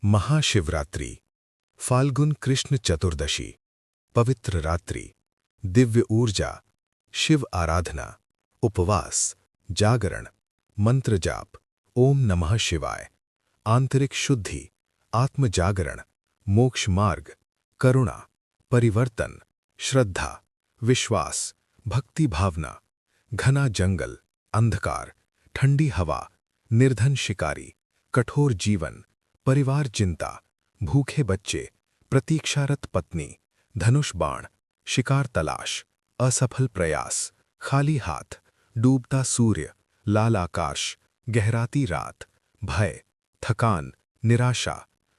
महाशिवरात्रि, फाल्गुन कृष्ण चतुर्दशी, पवित्र रात्रि, दिव्य ऊर्जा, शिव आराधना, उपवास, जागरण, मंत्र जाप, ओम नमः शिवाय, आंतरिक शुद्धि, आत्म जागरण, मोक्ष मार्ग, करुणा, परिवर्तन, श्रद्धा, विश्वास, भक्ति भावना, घना जंगल, अंधकार, ठंडी हवा, निर्धन शिकारी, कठोर जीवन, परिवार चिंता, भूखे बच्चे, प्रतीक्षारत पत्नी, धनुष बाण, शिकार तलाश, असफल प्रयास, खाली हाथ, डूबता सूर्य, लाल आकाश, गहराती रात, भय, थकान, निराशा,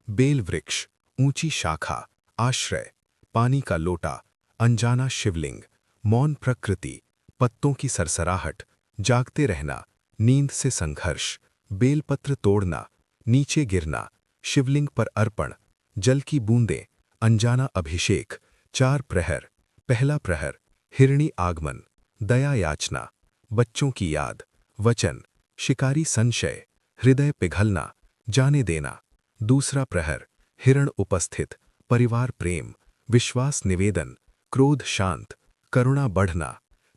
बेल वृक्ष, ऊंची शाखा, आश्रय, पानी का लोटा, अनजाना शिवलिंग, मौन प्रकृति, पत्तों की सरसराहट, जागते रहना, नींद से संघर्ष, बेलपत्र तोड़ना, नीचे गिरना, शिवलिंग पर अर्पण, जल की बूंदें, अनजाना अभिषेक, चार प्रहर, पहला प्रहर, हिरणी आगमन, दया याचना, बच्चों की याद, वचन, शिकारी संशय, हृदय पिघलना, जाने देना, दूसरा प्रहर, हिरण उपस्थित, परिवार प्रेम, विश्वास निवेदन, क्रोध शांत, करुणा बढ़ना,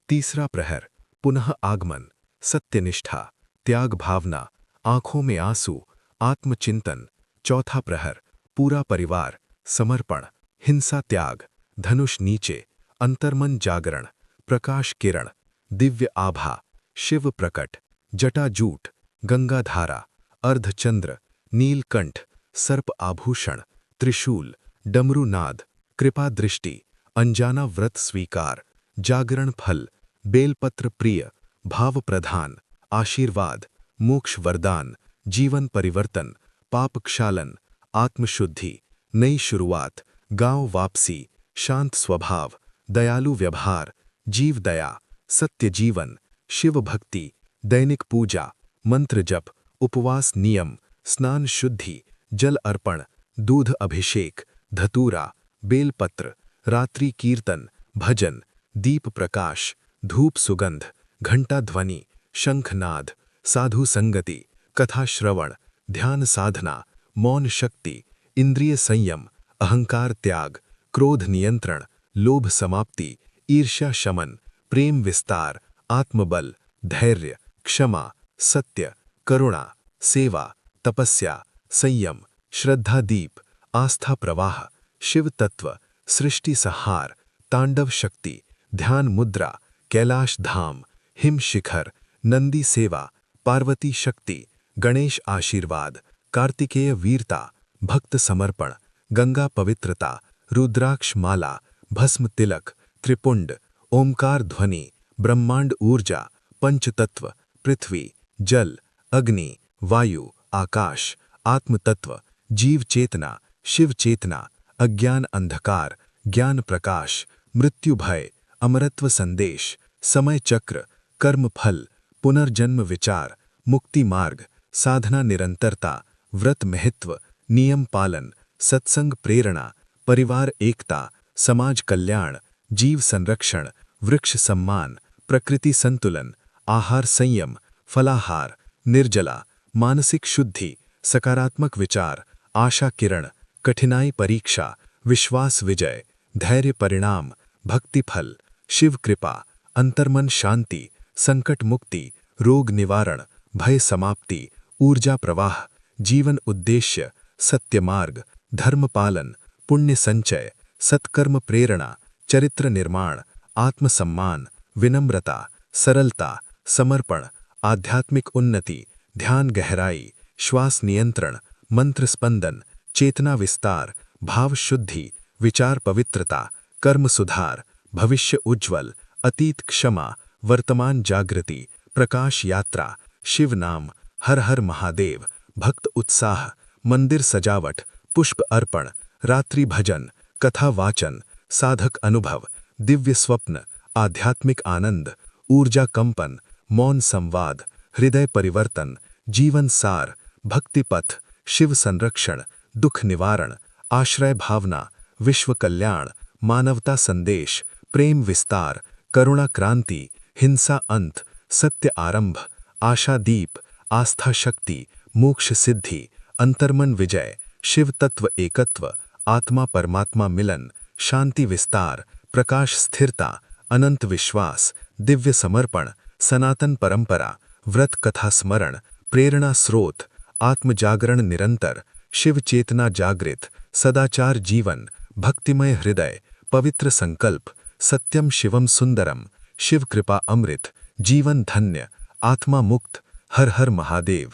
तीसरा प्रहर, पुनः आगमन, सत्यनिष्ठा, त्याग भावना, आंखों में आंसू, आत्मचिंतन, चौथा प्रहर, पूरा परिवार, समर्पण, हिंसा त्याग, धनुष नीचे, अंतर्मन जागरण, प्रकाश किरण, दिव्य आभा, शिव प्रकट, जटा जूट, गंगा धारा, अर्धचंद्र, नीलकंठ, सर्प आभूषण, त्रिशूल, डमरू नाद, कृपा दृष्टि, अनजाना व्रत स्वीकार, जागरण फल, बेलपत्र प्रिय, भाव प्रधान, आशीर्वाद, मोक्ष वरदान, जीवन परिवर्तन, पाप क्षालन, आत्मशुद्धि, नई शुरुआत, गांव वापसी, शांत स्वभाव, दयालु व्यवहार, जीव दया, सत्य जीवन, शिव भक्ति, दैनिक पूजा, मंत्र जप, उपवास नियम, स्नान शुद्धि, जल अर्पण, दूध अभिषेक, धतूरा, बेलपत्र, रात्रि कीर्तन, भजन, दीप प्रकाश, धूप सुगंध, घंटा ध्वनि, शंखनाद, साधु संगति, कथा श्रवण, ध्यान साधना, मौन शक्ति, इंद्रिय संयम, अहंकार त्याग, क्रोध नियंत्रण, लोभ समाप्ति, ईर्ष्या शमन, प्रेम विस्तार, आत्मबल, धैर्य, क्षमा, सत्य, करुणा, सेवा, तपस्या, संयम, श्रद्धा दीप, आस्था प्रवाह, शिव तत्व, सृष्टि संहार, तांडव शक्ति, ध्यान मुद्रा, कैलाश धाम, हिम शिखर, नंदी सेवा, पार्वती शक्ति, गणेश आशीर्वाद, कार्तिकेय वीरता, भक्त समर्पण, गंगा पवित्रता, रुद्राक्ष माला, भस्म तिलक, त्रिपुंड, ओमकार ध्वनि, ब्रह्मांड ऊर्जा, पंचतत्व, पृथ्वी, जल, अग्नि, वायु, आकाश, आत्मतत्व, जीव चेतना, शिव चेतना, अज्ञान अंधकार, ज्ञान प्रकाश, मृत्यु भय, अमरत्व संदेश, समय चक्र, कर्म फल, पुनर्जन्म विचार, मुक्ति मार्ग, साधना निरंतरता, व्रत महत्व, नियम पालन, सत्संग प्रेरणा, परिवार एकता, समाज कल्याण, जीव संरक्षण, वृक्ष सम्मान, प्रकृति संतुलन, आहार संयम, फलाहार, निर्जला, मानसिक शुद्धि, सकारात्मक विचार, आशा किरण, कठिनाई परीक्षा, विश्वास विजय, धैर्य परिणाम, भक्ति फल, शिव कृपा, अंतर्मन शांति, संकट मुक्ति, रोग निवारण, भय समाप्ति, ऊर्जा प्रवाह, जीवन उद्देश्य, सत्य मार्ग, धर्म पालन, पुण्य संचय, सत्कर्म प्रेरणा, चरित्र निर्माण, आत्मसम्मान, विनम्रता, सरलता, समर्पण, आध्यात्मिक उन्नति, ध्यान गहराई, श्वास नियंत्रण, मंत्र स्पंदन, चेतना विस्तार, भाव शुद्धि, विचार पवित्रता, कर्म सुधार, भविष्य उज्ज्वल, अतीत क्षमा, वर्तमान जागृति, प्रकाश यात्रा, शिव नाम, हर हर महादेव, भक्त उत्साह, मंदिर सजावट, पुष्प अर्पण, रात्रि भजन, कथा वाचन, साधक अनुभव, दिव्य स्वप्न, आध्यात्मिक आनंद, ऊर्जा कंपन, मौन संवाद, हृदय परिवर्तन, जीवन सार, भक्ति पथ, शिव संरक्षण, दुख निवारण, आश्रय भावना, विश्व कल्याण, मानवता संदेश, प्रेम विस्तार, करुणा क्रांति, हिंसा अंत, सत्य आरंभ, आशा दीप, आस्था शक्ति, मोक्ष सिद्धि, अंतर्मन विजय, शिव तत्व एकत्व, आत्मा परमात्मा मिलन, शांति विस्तार, प्रकाश स्थिरता, अनंत विश्वास, दिव्य समर्पण, सनातन परंपरा, व्रत कथा स्मरण, प्रेरणा स्रोत, आत्म जागरण निरंतर, शिव चेतना जागृत, सदाचार जीवन, भक्तिमय हृदय, पवित्र संकल्प, सत्यम शिवम सुंदरम, शिव कृपा अमृत, जीवन धन्य, आत्मा मुक्त, हर हर महादेव।